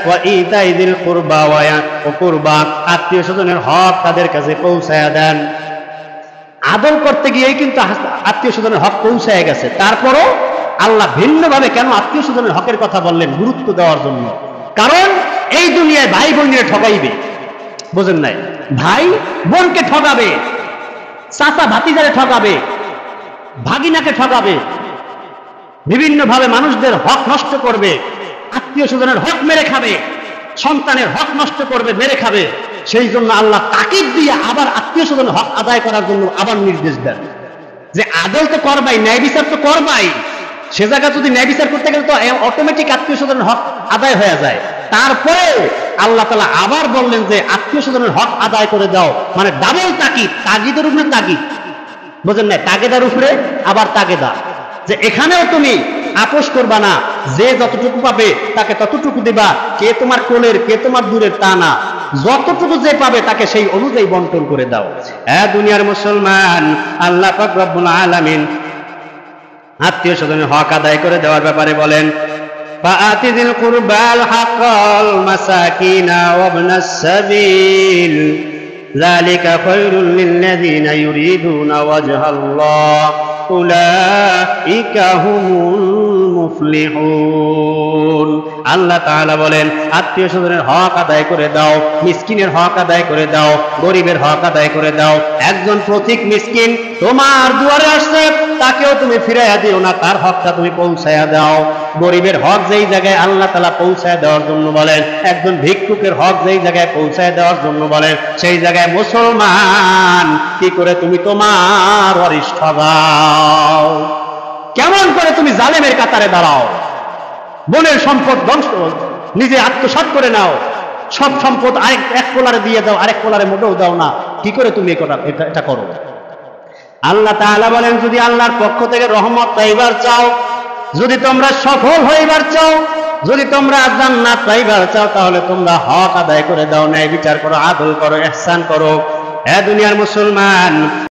ওয়া ইতাই যিল কুরবা কুরবা, আত্মীয় স্বজনের হক তাদের কাছে পৌঁছায়া দেন। আদর করতে গিয়েই কিন্তু আত্মীয় স্বজনের হক পৌঁছায় গেছে। তারপরও আল্লাহ ভিন্নভাবে কেন আত্মীয় স্বজনের হকের কথা বললেন? গুরুত্ব দেওয়ার জন্য। কারণ এই দুনিয়ায় ভাই বোনের ঠকাইবে, বোঝেন নাই? ভাই বোনকে ঠকাবে, চাচা ভাতিজারে ঠকাবে, ভাগিনাকে ঠকাবে, বিভিন্ন ভাবে মানুষদের হক নষ্ট করবে, আত্মীয় স্বজনের হক মেরে খাবে, সন্তানের হক নষ্ট করবে, মেরে খাবে। সেই জন্য আল্লাহ তাকিদ দিয়ে আবার আত্মীয় স্বজনের হক আদায় করার জন্য আবার নির্দেশ দেন যে আদল তো করবাই, ন্যায় বিচার তো করবাই। সে জায়গা যদি ন্যায় বিচার করতে গেলে তো অটোমেটিক আত্মীয় স্বজনের হক আদায় হয়ে যায়। তারপরেও আল্লাহ তাআলা আবার বললেন যে আত্মীয় স্বজনের হক আদায় করে দাও, মানে ডাবল তাকিদ, তাগিদের উপরে তাগিদ, বুঝেন না? তাগেদার উপরে আবার তাগেদা, যে এখানেও তুমি আপোষ করবা না, যে যতটুকু পাবে তাকে ততটুকু দিবা, কে তোমার কোলের কে তোমার দূরের তা না, যতটুকু যে পাবে তাকে সেই অনুযায়ী বন্টন করে দাও। হ্যাঁ দুনিয়ার মুসলমান, আল্লাহ পাক রব্বুল আলামিন আত্মীয় স্বজনের হক আদায় করে দেওয়ার ব্যাপারে বলেন, ফাআতি যিল কুরবাল হাক্কাল মাসাকিনা ওয়া ইবনাস সাবিল যালিকা খায়রুল লিল্লাযিনা ইউরিদুনা ওয়াজহাল্লাহ উলাইকা হুমুল মুফলিহুন। আল্লাহ তাআলা বলেন আত্মীয় স্বজনের হক আদায় করে দাও, মিসকিনের হক আদায় করে দাও, গরিবের হক আদায় করে দাও। একজন পথিক মিসকিন তোমার দুয়ারে আসছে, তাকেও তুমি ফিরাইয়া দিও না, তার হকটা তুমি পৌঁছায়া দাও। গরিবের হক যেই জায়গায় আল্লাহ তাআলা পৌঁছায় দেওয়ার জন্য বলেন, একজন ভিক্ষুকের হক যেই জায়গায় পৌঁছায় দেওয়ার জন্য বলেন, সেই জায়গায় মুসলমান কি করে তুমি তোমার অরিষ্ঠ দাও? কেমন করে তুমি জালেমের কাতারে দাঁড়াও? বোনের সম্পদ ধ্বংস, নিজে আত্মসাৎ করে নাও, সব সম্পদ এক কোলারে দিয়ে দাও, আরেক কোলারে মোটেও দাও না। কি করে তুমি এটা করো? আল্লাহ তাআলা বলেন যদি আল্লাহর পক্ষ থেকে রহমত পাইবার চাও, যদি তোমরা সফল হইবার চাও, যদি তোমরা জান্নাত পাইবার চাও, তাহলে তোমরা হক আদায় করে দাও, ন্যায় বিচার করো, আদল করো, ইহসান করো। হে দুনিয়ার মুসলমান,